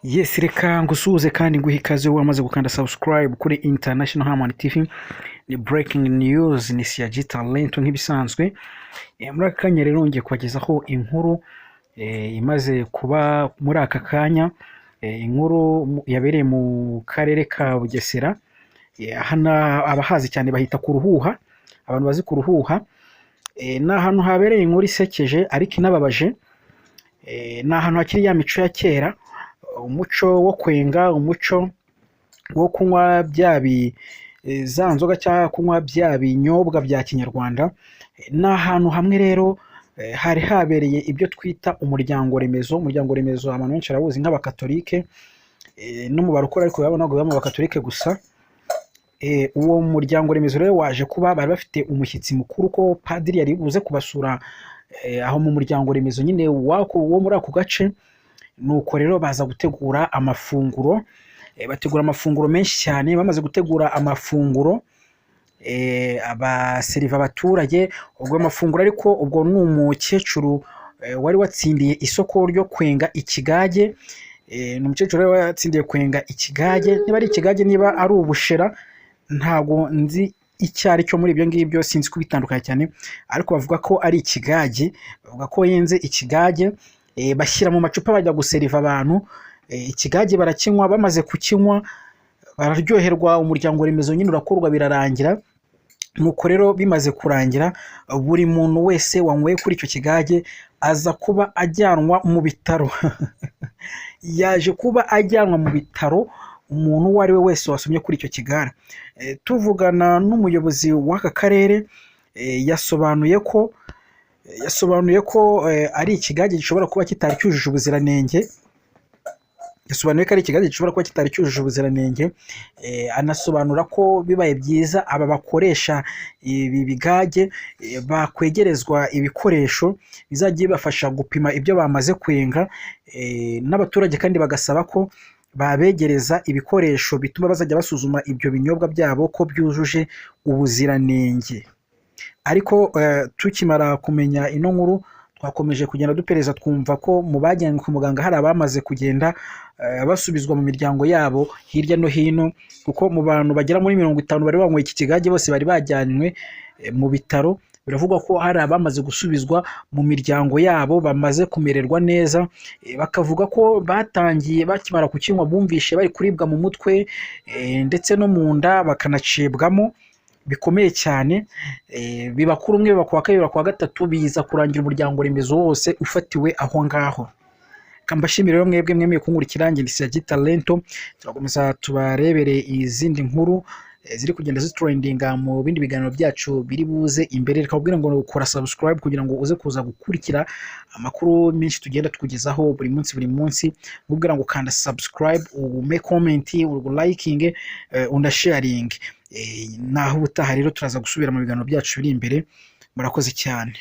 Yes, reka ngusuhuze kandi nguhe ikaze wamaze gukanda subscribe kuri International Harmony TV. Ni breaking news, ni Siyaji Talent nk'ibisanzwe. Muri aka kanya rero ngiye kubagezaho inkuru imaze kuba muri aka kanya, inkuru yabereye mu karere ka Bugesera. Hana abahazi cyane bahita ku Ruhuha, abantu bazi ku Ruhuha. Ni ahantu habereye inkuru isekeje ariko inababaje. Ni ahantu hakiri ya mico ya kera, umuco wo kwenga, umuco wo kunywa za nzoga cyangwa kunywa bya binyobwa bya kinyarwanda. Ni ahantu hamwe rero hari habereye ibyo twita umuryango remezo. Umuryango remezo abantu benshi barabuzi nk'abakatolike, no mu barokore ariko babona ngo mu bakatolike gusa. Uwo muryango remezo rero waje kuba bari bafite umushyitsi mukuru ko padiri yari buze kubasura aho mu muryango remezo nyine wo muri ako gace. Nuko rero baza gutegura amafunguro, bategura amafunguro menshi cyane. Bamaze gutegura amafunguro, abaseriva abaturage ubwo amafunguro, ariko ubwo ni umukecuru wari watsindiye isoko ryo kwenga ikigage. Ni umukecuru wari watsindiye kwenga ikigage, niba ari ikigage niba ari ubushera ntago nzi icyari cyo muri ibyo ngibyo, sinzi kubitandukanya cyane, ariko bavuga ko ari ikigage. Bavuga ko yenze ikigage, bashyira mu macupa bajya guseriva abantu. Ikigage barakinywa, bamaze kukinywa bararyoherwa, umuryango remezo nyine urakorwa birarangira. Nuko rero bimaze kurangira, buri muntu wese wanyweye kuri icyo kigage aza kuba ajyanwa mu bitaro. Yaje kuba ajyanwa mu bitaro umuntu uwo ari we wese wasomye kuri icyo kigare. Tuvugana n'umuyobozi w'aka karere, yasobanuye ko ari ikigage gishobora kuba kitari cyujuje ubuziranenge. Anasobanura ko bibaye byiza aba bakoresha ibi bigage bakwegerezwa ibikoresho bizajya bibafasha gupima ibyo bamaze kwenga. N'abaturage kandi bagasaba ko babegereza ibikoresho bituma bazajya basuzuma ibyo binyobwa byabo ko byujuje ubuziranenge. Ariko tukimara kumenya ino nkuru, twakomeje kugenda dupereza, twumva ko mu bajyanywe ku muganga hari abamaze kugenda basubizwa mu miryango yabo hirya no hino, kuko mu bantu bagera muri 50 bari banyweye iki kigage bose bari bajyanywe mu bitaro. Biravugwa ko hari abamaze gusubizwa mu miryango yabo bamaze kumererwa neza. Bakavuga ko batangiye bakimara kukinywa bumvishe bari kuribwa mu mutwe ndetse no mu nda bakanacibwamo bikomeye cyane. Biba kuri umwe, biba kuwa kabiri, biba kuwa gatatu, biza kurangira umuryango remezo wose ufatiwe aho ngaho. Kambashimire rero mwebwe mwemeye kunkurikira, njye ndi Siyaji Talent. Turakomeza tubarebere izindi nkuru ziri kugenda zitrendinga mu bindi biganiro byacu biri buze imbere. Reka ubwira ngo ukora subscribe kugira ngo uze kuza gukurikira amakuru menshi tugenda tukugezaho buri munsi. Ubwira ngo kanda subscribe, ume comment, liking, unda sharing. Naho ubutaha rero turaza gusubira mu biganiro byacu biri imbere. Murakoze cyane.